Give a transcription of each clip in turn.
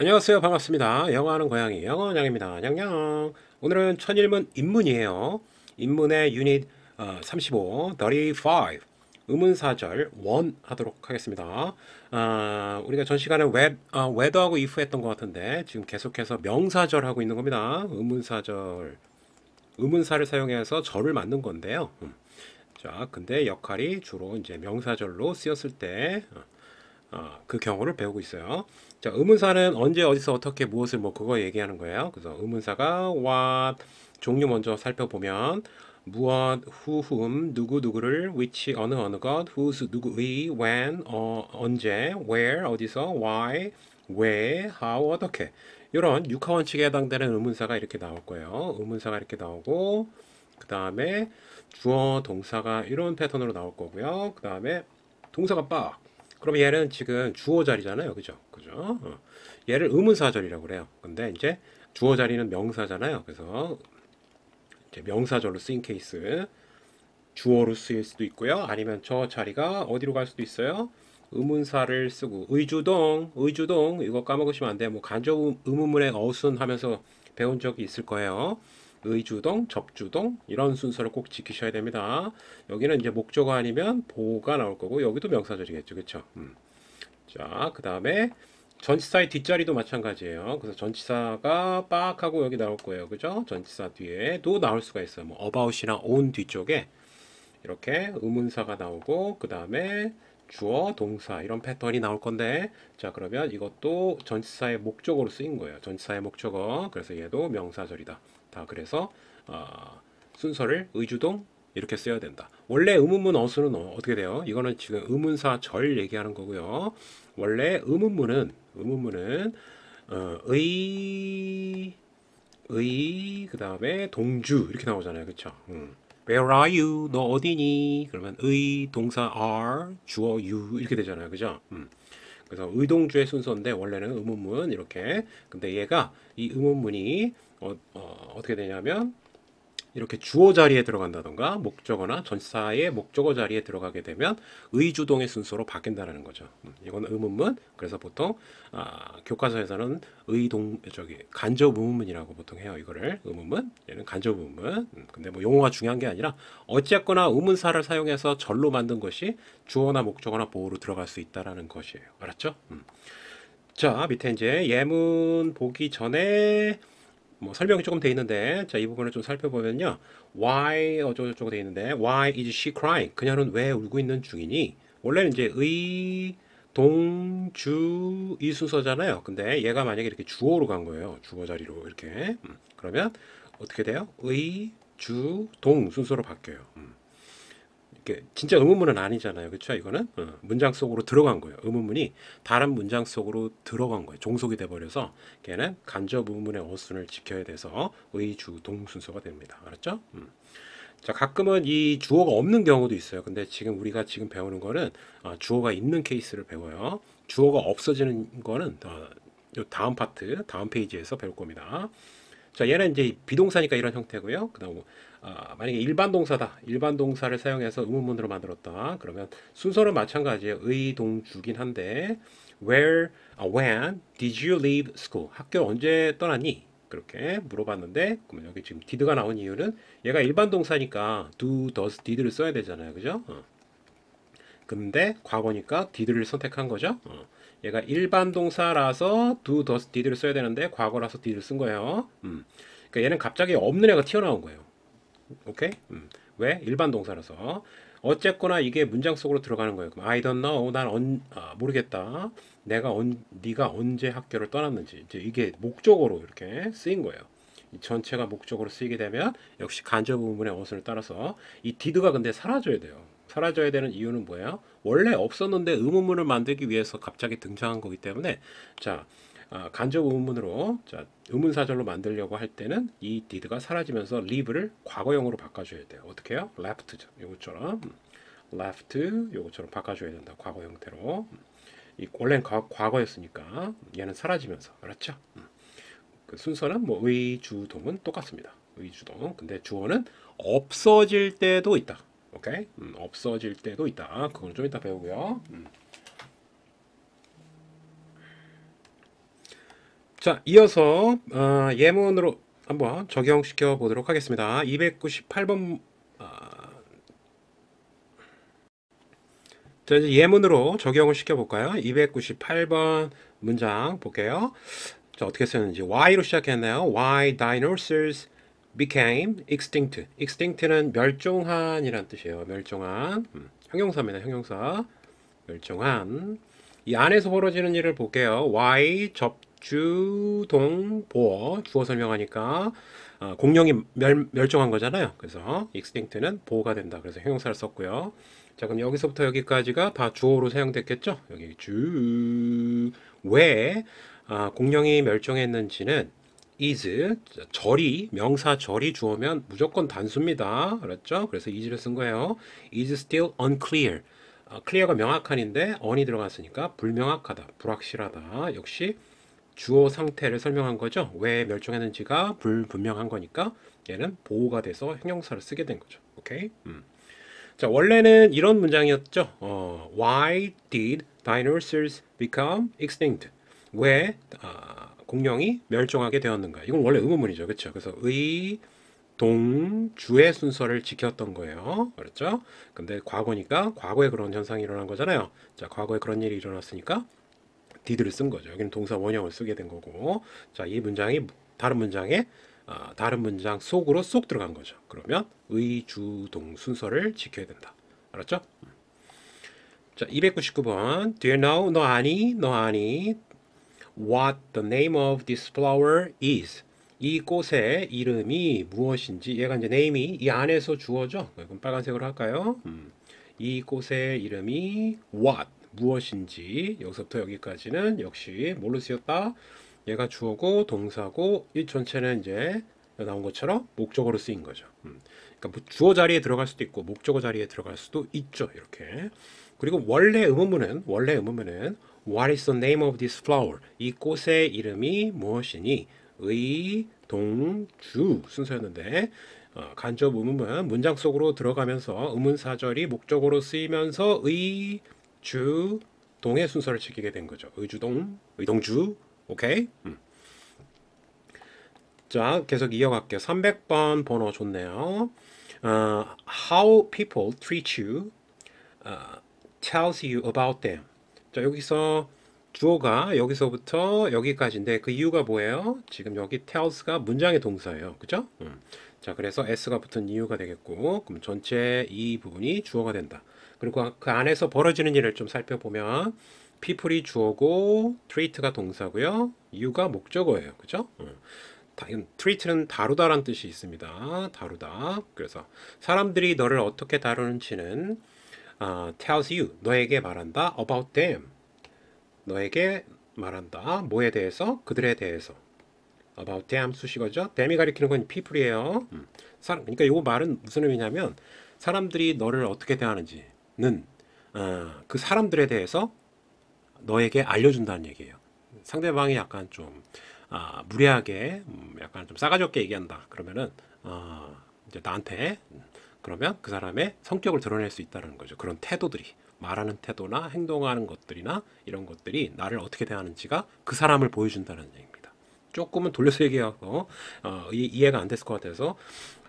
안녕하세요. 반갑습니다. 영어하는 고양이 영어냥입니다. 냥냥. 오늘은 천일문 인문이에요. 인문의 유닛 35, 35 의문사절 1 하도록 하겠습니다. 우리가 전 시간에 whether하고 if 했던 것 같은데 지금 계속해서 명사절 하고 있는 겁니다. 의문사절, 의문사를 사용해서 절을 만든 건데요. 자, 근데 역할이 주로 이제 명사절로 쓰였을 때 그 경우를 배우고 있어요. 자, 의문사는 언제 어디서 어떻게 무엇을 뭐 그거 얘기하는 거예요. 그래서 의문사가 what 종류 먼저 살펴보면 무엇, who, whom, 누구, 누구를, which, 어느 것, whose, 누구의, when, 언제, where, 어디서, why, 왜, how, 어떻게 이런 육하 원칙에 해당되는 의문사가 이렇게 나올 거예요. 의문사가 이렇게 나오고 그 다음에 주어, 동사가 이런 패턴으로 나올 거고요. 그 다음에 동사가 빡. 그럼 얘는 지금 주어 자리잖아요. 그죠? 그죠? 얘를 의문사절이라고 그래요. 근데 이제 주어 자리는 명사잖아요. 그래서 이제 명사절로 쓰인 케이스 주어로 쓰일 수도 있고요. 아니면 저 자리가 어디로 갈 수도 있어요. 의문사를 쓰고 의주동 이거 까먹으시면 안 돼요. 뭐 간접 의문문의 어순 하면서 배운 적이 있을 거예요. 의주동, 접주동 이런 순서를 꼭 지키셔야 됩니다. 여기는 이제 목적어 아니면 보가 나올 거고 여기도 명사절이겠죠, 그렇죠? 자, 그 다음에 전치사의 뒷자리도 마찬가지예요. 그래서 전치사가 빡 하고 여기 나올 거예요, 그죠? 전치사 뒤에도 나올 수가 있어요. 뭐 about이나 on 뒤쪽에 이렇게 의문사가 나오고 그 다음에 주어, 동사 이런 패턴이 나올 건데 자 그러면 이것도 전치사의 목적어로 쓰인 거예요. 전치사의 목적어. 그래서 얘도 명사절이다. 다 그래서 순서를 의주동 이렇게 써야 된다. 원래 의문문 어수는 어떻게 돼요? 이거는 지금 의문사절 얘기하는 거고요. 원래 의문문은 그 다음에 동주 이렇게 나오잖아요. 그쵸? Where are you? 너 어디니? 그러면 의, 동사 are, 주어 you 이렇게 되잖아요. 그죠? 그래서 의동주의 순서인데 원래는 의문문 이렇게. 근데 얘가 이 의문문이 어떻게 되냐면 이렇게 주어 자리에 들어간다던가 목적어나 전치사의 목적어 자리에 들어가게 되면 의주동의 순서로 바뀐다는 거죠. 이건 의문문. 그래서 보통 교과서에서는 간접 의문문이라고 보통 해요. 이거를 의문문, 얘는 간접 의문문. 근데 뭐 용어가 중요한 게 아니라 어쨌거나 의문사를 사용해서 절로 만든 것이 주어나 목적어나 보호로 들어갈 수 있다라는 것이에요. 알았죠? 자, 밑에 이제 예문 보기 전에 뭐 설명이 조금 돼 있는데 자, 이 부분을 좀 살펴보면요. Why 어쩌고저쩌고 돼 있는데 Why is she crying? 그녀는 왜 울고 있는 중이니? 원래는 이제 의, 동, 주 이 순서잖아요. 근데 얘가 만약에 이렇게 주어로 간 거예요. 주어 자리로 이렇게. 그러면 어떻게 돼요? 의, 주, 동 순서로 바뀌어요. 진짜 의문문은 아니잖아요. 그렇죠? 이거는 문장 속으로 들어간 거예요. 의문문이 다른 문장 속으로 들어간 거예요. 종속이 돼버려서 걔는 간접 의문문의 어순을 지켜야 돼서 의주 동 순서가 됩니다. 알았죠? 자, 가끔은 이 주어가 없는 경우도 있어요. 근데 지금 우리가 지금 배우는 거는 주어가 있는 케이스를 배워요. 주어가 없어지는 거는 요 다음 파트, 다음 페이지에서 배울 겁니다. 자, 얘는 이제 비동사니까 이런 형태고요. 그다음 만약에 일반 동사다. 일반 동사를 사용해서 의문문으로 만들었다. 그러면 순서는 마찬가지예요. 의동주긴 한데 when did you leave school? 학교 언제 떠났니? 그렇게 물어봤는데 그러면 여기 지금 did가 나온 이유는 얘가 일반 동사니까 do, does, did를 써야 되잖아요. 그죠? 근데 과거니까 did를 선택한 거죠. 얘가 일반 동사라서 do, does, did를 써야 되는데 과거라서 did를 쓴 거예요. 그러니까 얘는 갑자기 없는 애가 튀어나온 거예요. 오케이? 왜? 일반 동사라서. 어쨌거나 이게 문장 속으로 들어가는 거예요. 그럼 I don't know. 난 모르겠다. 네가 언제 학교를 떠났는지. 이제 이게 목적어로 이렇게 쓰인 거예요. 이 전체가 목적으로 쓰이게 되면 역시 간접 의문의 어순을 따라서 이 did가 근데 사라져야 돼요. 사라져야 되는 이유는 뭐예요? 원래 없었는데 의문문을 만들기 위해서 갑자기 등장한 거기 때문에 자 간접 의문문으로 자 의문사절로 만들려고 할 때는 이 did가 사라지면서 leave를 과거형으로 바꿔줘야 돼요. 어떻게 해요? left죠. 요것처럼 left 요것처럼 바꿔줘야 된다. 과거 형태로. 원래는 과거였으니까 얘는 사라지면서 알았죠? 그 순서는 뭐 의주동은 똑같습니다. 의주동. 근데 주어는 없어질 때도 있다. 오케이? 없어질 때도 있다. 그건 좀 이따 배우고요. 자, 이어서 예문으로 한번 적용시켜 보도록 하겠습니다. 298번 자, 이제 예문으로 적용을 시켜볼까요? 298번 문장 볼게요. 자, 어떻게 쓰는지. Why로 시작했나요? Why dinosaurs became extinct. extinct는 멸종한이란 뜻이에요. 멸종한. 형용사입니다. 형용사. 멸종한. 이 안에서 벌어지는 일을 볼게요. Why 접주동 보어. 주어 설명하니까 공룡이 멸종한 거잖아요. 그래서 extinct는 보호가 된다. 그래서 형용사를 썼고요. 자, 그럼 여기서부터 여기까지가 다 주어로 사용됐겠죠? 여기 왜 공룡이 멸종했는지는 is 절이 명사 절이 주어면 무조건 단수입니다. 알았죠? 그래서 is를 쓴 거예요. is still unclear. clear가 명확한인데 on이 들어갔으니까 불명확하다, 불확실하다. 역시 주어 상태를 설명한 거죠. 왜 멸종했는지가 불분명한 거니까 얘는 보호가 돼서 형용사를 쓰게 된 거죠. 오케이? 자, 원래는 이런 문장이었죠. Why did dinosaurs become extinct? 왜 공룡이 멸종하게 되었는가? 이건 원래 의문문이죠. 그렇죠? 그래서 의, 동, 주의 순서를 지켰던 거예요. 그렇죠? 근데 과거니까 과거에 그런 현상이 일어난 거잖아요. 자, 과거에 그런 일이 일어났으니까 did를 쓴 거죠. 여기는 동사 원형을 쓰게 된 거고. 자, 이 문장이 다른 문장에 다른 문장 속으로 쏙 들어간 거죠. 그러면 의, 주, 동 순서를 지켜야 된다. 알았죠? 자, 299번. Do you know? 너 아니? 너 아니? What the name of this flower is? 이 꽃의 이름이 무엇인지. 얘가 이제 name이 이 안에서 주어죠. 그럼 빨간색으로 할까요? 이 꽃의 이름이 what? 무엇인지. 여기서부터 여기까지는 역시 뭘로 쓰였다? 얘가 주어고 동사고 이 전체는 이제 나온 것처럼 목적어로 쓰인 거죠. 그러니까 뭐 주어 자리에 들어갈 수도 있고 목적어 자리에 들어갈 수도 있죠. 이렇게. 그리고 원래 의문문은 What is the name of this flower? 이 꽃의 이름이 무엇이니? 의, 동, 주 순서였는데 간접 의문문 문장 속으로 들어가면서 의문사절이 목적어로 쓰이면서 의, 주, 동의 순서를 지키게 된 거죠. 의주동, 의동주. 오케이? 자, 계속 이어갈게요. 300번 번호 좋네요. How people treat you tells you about them. 자, 여기서 주어가 여기서부터 여기까지인데 그 이유가 뭐예요? 지금 여기 tells가 문장의 동사예요. 그죠? 자, 그래서 s가 붙은 이유가 되겠고 그럼 전체 이 부분이 주어가 된다. 그리고 그 안에서 벌어지는 일을 좀 살펴보면 people이 주어고 treat가 동사고요. you가 목적어예요. 그죠? treat는 다루다라는 뜻이 있습니다. 다루다. 그래서 사람들이 너를 어떻게 다루는지는 tells you, 너에게 말한다. about them, 너에게 말한다. 뭐에 대해서? 그들에 대해서. about them 수식어죠. them이 가리키는 건 people이에요. 그러니까 이 말은 무슨 의미냐면 사람들이 너를 어떻게 대하는지는 그 사람들에 대해서 너에게 알려준다는 얘기예요. 상대방이 약간 좀 무례하게 약간 좀 싸가지 없게 얘기한다. 그러면은 이제 나한테 그러면 그 사람의 성격을 드러낼 수 있다는 거죠. 그런 태도들이 말하는 태도나 행동하는 것들이나 이런 것들이 나를 어떻게 대하는지가 그 사람을 보여준다는 얘기입니다. 조금은 돌려서 얘기하고 이해가 안 됐을 것 같아서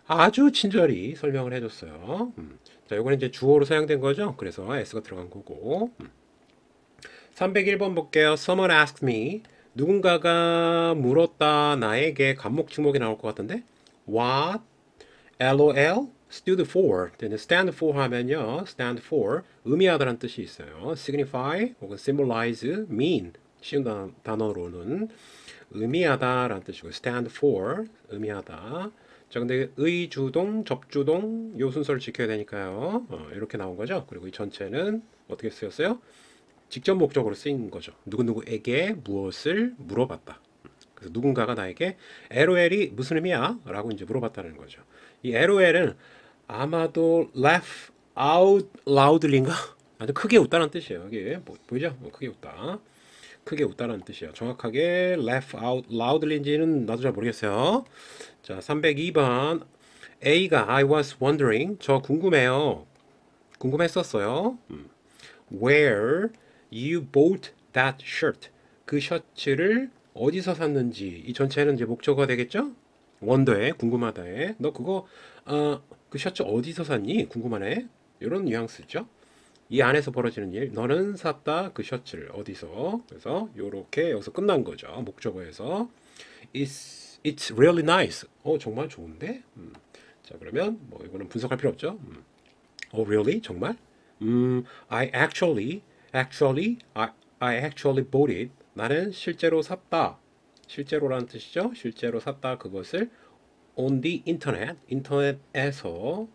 아주 친절히 설명을 해줬어요. 자, 요거는 이제 주어로 사용된 거죠. 그래서 s가 들어간 거고. 301번 볼게요. Someone asked me. 누군가가 물었다 나에게 간목주목이 나올 것 같은데 What LOL stood for. stand for 하면요. stand for 의미하다라는 뜻이 있어요. signify 혹은 symbolize, mean 쉬운 단어로는 의미하다라는 뜻이고 stand for 의미하다. 자, 근데 의주동, 접주동 요 순서를 지켜야 되니까요. 이렇게 나온 거죠. 그리고 이 전체는 어떻게 쓰였어요? 직접 목적으로 쓰인 거죠. 누구누구에게 무엇을 물어봤다. 그래서 누군가가 나에게 LOL이 무슨 의미야? 라고 이제 물어봤다는 거죠. 이 LOL은 아마도 laugh out loudly인가? 아주 크게 웃다는 뜻이에요. 이게 보이죠? 크게 웃다. 크게 웃다는 뜻이에요. 정확하게 laugh out loudly인지는 나도 잘 모르겠어요. 자, 302번 A가 I was wondering 저 궁금해요. 궁금했었어요. Where you bought that shirt. 그 셔츠를 어디서 샀는지 이 전체는 이제 목적어가 되겠죠? 원더에 궁금하다에 너 그거 그 셔츠 어디서 샀니? 궁금하네. 이런 뉘앙스죠. 이 안에서 벌어지는 일, 너는 샀다 그 셔츠를 어디서? 그래서 요렇게 여기서 끝난 거죠. 목적어에서 it's really nice. 정말 좋은데? 자 그러면 뭐 이거는 분석할 필요 없죠. really 정말? I actually bought it. 나는 실제로 샀다. 실제로라는 뜻이죠. 실제로 샀다 그것을 on the internet, 인터넷에서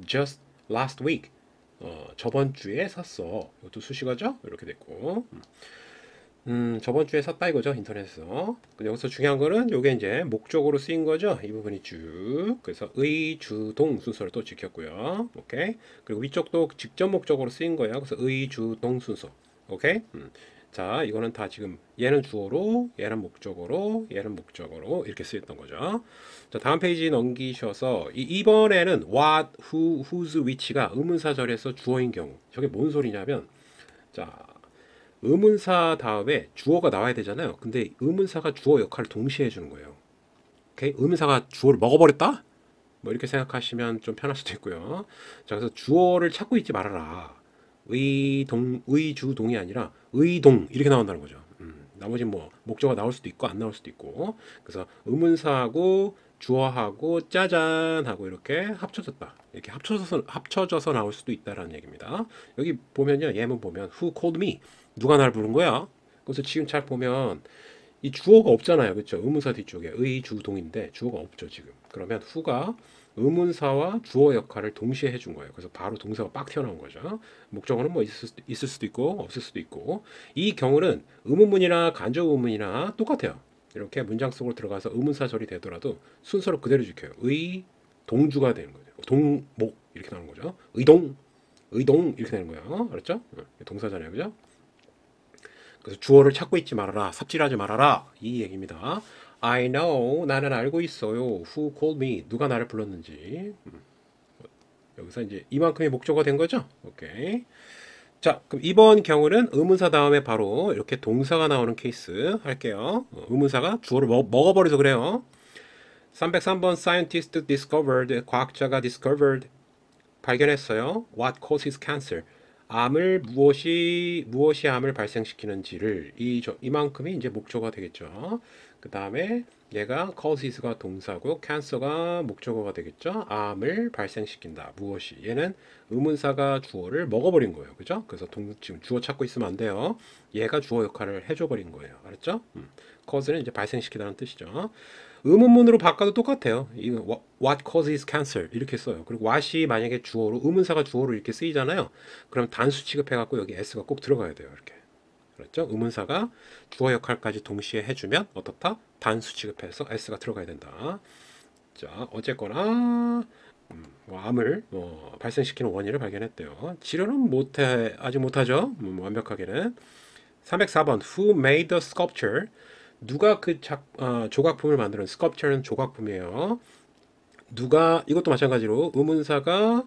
just last week. 저번 주에 샀어. 이것도 수식어죠? 이렇게 됐고. 저번 주에 샀다 이거죠. 인터넷에서. 근데 여기서 중요한 거는 요게 이제 목적으로 쓰인 거죠. 이 부분이 쭉. 그래서 의, 주, 동 순서를 또 지켰고요. 오케이. 그리고 위쪽도 직접 목적으로 쓰인 거예요. 그래서 의, 주, 동 순서. 오케이. 자, 이거는 다 지금 얘는 주어로, 얘는 목적어로, 얘는 목적어로 이렇게 쓰였던 거죠. 자, 다음 페이지 넘기셔서 이번에는 what, who, whose, which가 의문사절에서 주어인 경우. 저게 뭔 소리냐면 자, 의문사 다음에 주어가 나와야 되잖아요. 근데 의문사가 주어 역할을 동시에 해주는 거예요. 오케이? 의문사가 주어를 먹어버렸다? 뭐 이렇게 생각하시면 좀 편할 수도 있고요. 자, 그래서 주어를 찾고 있지 말아라. 의주동이 아니라 의동 이렇게 나온다는 거죠. 나머지 뭐 목적어가 나올 수도 있고 안 나올 수도 있고. 그래서 의문사하고 주어하고 짜잔 하고 이렇게 합쳐졌다. 이렇게 합쳐져서 나올 수도 있다라는 얘기입니다. 여기 보면요, 예문 보면 who called me 누가 날 부른 거야? 그래서 지금 잘 보면 이 주어가 없잖아요, 그렇죠? 의문사 뒤쪽에 의주동인데 주어가 없죠 지금. 그러면 who가 의문사와 주어 역할을 동시에 해준 거예요. 그래서 바로 동사가 빡 튀어나온 거죠. 목적어는 뭐 있을 수도 있고 없을 수도 있고 이 경우는 의문문이나 간접 의문이나 똑같아요. 이렇게 문장 속으로 들어가서 의문사절이 되더라도 순서로 그대로 지켜요. 의, 동주가 되는 거죠. 동목 이렇게 나오는 거죠. 의동, 의동 이렇게 되는 거예요. 알았죠? 동사잖아요, 그죠? 그래서 주어를 찾고 있지 말아라, 삽질하지 말아라 이 얘기입니다. I know 나는 알고 있어요. Who called me 누가 나를 불렀는지. 여기서 이제 이만큼의 목적어가 된 거죠. 오케이. 자, 그럼 이번 경우는 의문사 다음에 바로 이렇게 동사가 나오는 케이스 할게요. 의문사가 주어를 먹어버려서 그래요. 303번 scientist discovered 과학자가 discovered 발견했어요. What causes cancer? 암을 무엇이 암을 발생시키는지를 이만큼이 이제 목적어가 되겠죠. 그 다음에 얘가 causes가 동사고 cancer가 목적어가 되겠죠. 암을 발생시킨다. 무엇이? 얘는 의문사가 주어를 먹어버린 거예요. 그죠? 그래서 지금 주어 찾고 있으면 안 돼요. 얘가 주어 역할을 해줘버린 거예요. 알았죠? cause는 이제 발생시키다는 뜻이죠. 의문문으로 바꿔도 똑같아요. What causes cancer 이렇게 써요. 그리고 what이 만약에 주어로 의문사가 주어로 이렇게 쓰이잖아요. 그럼 단수 취급해갖고 여기 s가 꼭 들어가야 돼요. 이렇게. 그렇죠? 의문사가 주어 역할까지 동시에 해주면 어떻다? 단수 취급해서 s가 들어가야 된다. 자, 어쨌거나 암을 발생시키는 원인을 발견했대요. 치료는 아직 못하죠. 완벽하게는. 304번 Who made the sculpture? 누가 그 조각품을 만드는 sculpture는 조각품이에요. 누가 이것도 마찬가지로 의문사가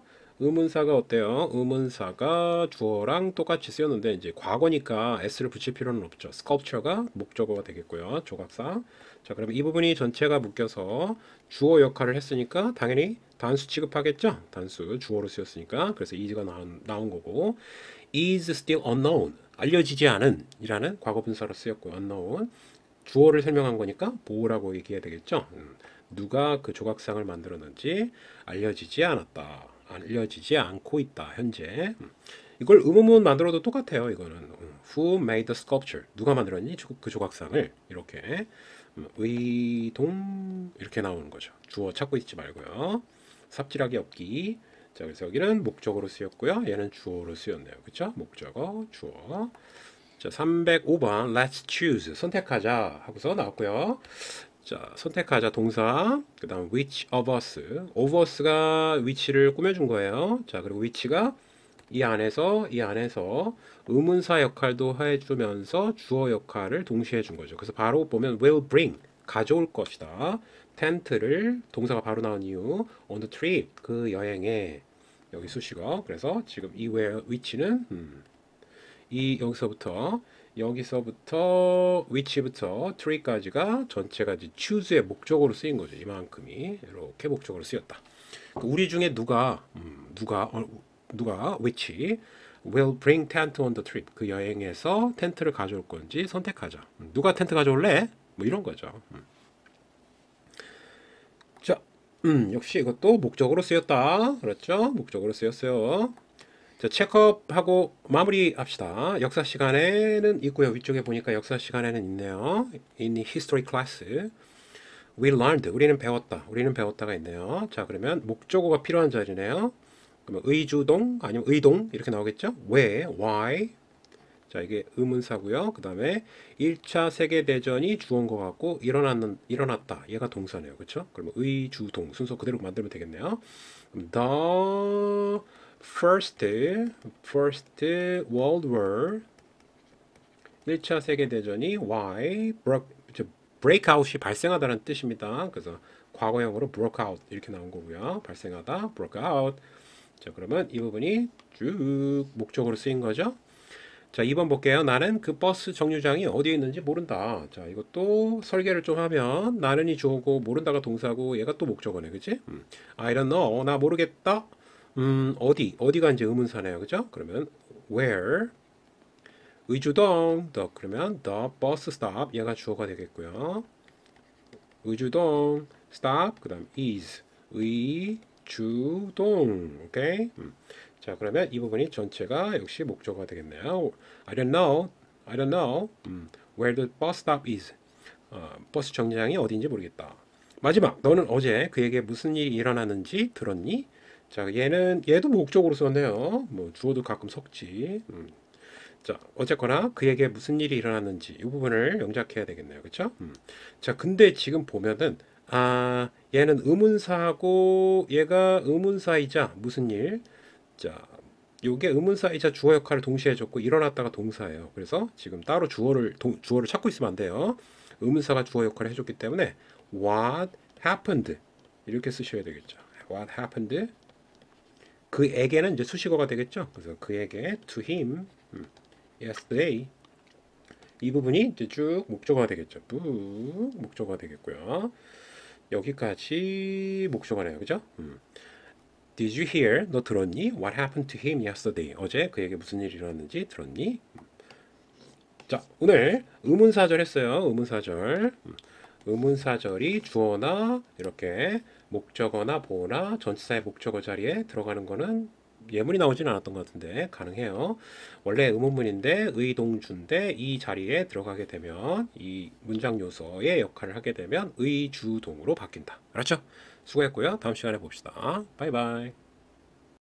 어때요? 의문사가 주어랑 똑같이 쓰였는데 이제 과거니까 s를 붙일 필요는 없죠. sculpture가 목적어가 되겠고요. 조각상. 자, 그러면 이 부분이 전체가 묶여서 주어 역할을 했으니까 당연히 단수 취급하겠죠. 단수 주어로 쓰였으니까. 그래서 is가 나온 거고 is still unknown 알려지지 않은 이라는 과거 분사로 쓰였고 unknown 주어를 설명한 거니까 뭐라고 얘기해야 되겠죠. 누가 그 조각상을 만들었는지 알려지지 않았다. 알려지지 않고 있다. 현재. 이걸 의문문 만들어도 똑같아요. 이거는 Who made the sculpture? 누가 만들었니? 그 조각상을 이렇게 의동 이렇게 나오는 거죠. 주어 찾고 있지 말고요. 삽질하기 없기. 자, 그래서 여기는 목적어로 쓰였고요. 얘는 주어로 쓰였네요. 그렇죠? 목적어, 주어. 자, 305번 Let's choose 선택하자 하고서 나왔고요. 자, 선택하자 동사. 그다음 which of us. of us가 which를 꾸며준 거예요. 자, 그리고 which가 이 안에서 의문사 역할도 해주면서 주어 역할을 동시에 해준 거죠. 그래서 바로 보면 will bring 가져올 것이다. 텐트를 동사가 바로 나온 이유 on the trip 그 여행에 여기 수식어. 그래서 지금 이 which는 이 여기서부터 여기서부터 which부터 tree까지가 전체가 이제 choose의 목적으로 쓰인 거죠. 이만큼이 이렇게 목적으로 쓰였다. 우리 중에 누가 which will bring tent on the trip 그 여행에서 텐트를 가져올 건지 선택하자. 누가 텐트 가져올래? 뭐 이런 거죠. 자, 역시 이것도 목적으로 쓰였다. 그렇죠? 목적으로 쓰였어요. 자, 체크업하고 마무리합시다. 역사 시간에는 있고요. 위쪽에 보니까 역사 시간에는 있네요. In history class, we learned. 우리는 배웠다. 우리는 배웠다가 있네요. 자, 그러면 목적어가 필요한 자리네요. 그러면 의주동 아니면 의동 이렇게 나오겠죠? 왜, why. 자, 이게 의문사고요. 그 다음에 1차 세계대전이 주어인 것 같고 일어났다. 얘가 동사네요. 그렇죠? 그러면 의주동 순서 그대로 만들면 되겠네요. The first World War 1차 세계대전이 why breakout이 발생하다는 뜻입니다. 그래서 과거형으로 broke out 이렇게 나온 거고요. 발생하다 broke out. 자, 그러면 이 부분이 쭉 목적으로 쓰인 거죠. 자, 2번 볼게요. 나는 그 버스 정류장이 어디에 있는지 모른다. 자, 이것도 설계를 좀 하면 나는이 주어고 모른다가 동사고 얘가 또 목적어네. 그치? I don't know. 나 모르겠다. 어디가 이제 의문사네요. 그죠? 그러면 where 의주동 그러면 the bus stop 얘가 주어가 되겠고요. 의주동 stop 그다음 is 의주동 오케이. 자, 그러면 이 부분이 전체가 역시 목적어가 되겠네요. I don't know where the bus stop is. 버스 정류장이 어디인지 모르겠다. 마지막 너는 어제 그에게 무슨 일이 일어났는지 들었니? 자, 얘도 목적으로 썼네요. 뭐 주어도 가끔 섞지. 자, 어쨌거나 그에게 무슨 일이 일어났는지 이 부분을 영작해야 되겠네요. 그렇죠? 자, 근데 지금 보면은 얘는 의문사하고 얘가 의문사이자 무슨 일? 자, 요게 의문사이자 주어 역할을 동시에 해줬고 일어났다가 동사예요. 그래서 지금 따로 주어를 찾고 있으면 안 돼요. 의문사가 주어 역할을 해줬기 때문에 what happened 이렇게 쓰셔야 되겠죠. what happened 그에게는 이제 수식어가 되겠죠. 그래서 그에게 to him yesterday 이 부분이 이제 쭉 목적어가 되겠죠. 목적어가 되겠고요. 여기까지 목적어네요. 그죠? Did you hear? 너 들었니? What happened to him yesterday? 어제 그에게 무슨 일이 일어났는지 들었니? 자, 오늘 의문사절 했어요. 의문사절. 의문사절이 주어나 이렇게 목적어나 보어나 전치사의 목적어 자리에 들어가는 거는 예문이 나오진 않았던 것 같은데 가능해요. 원래 의문문인데 의동주인데 이 자리에 들어가게 되면 이 문장 요소의 역할을 하게 되면 의주동으로 바뀐다. 알았죠? 수고했고요. 다음 시간에 봅시다. 바이바이.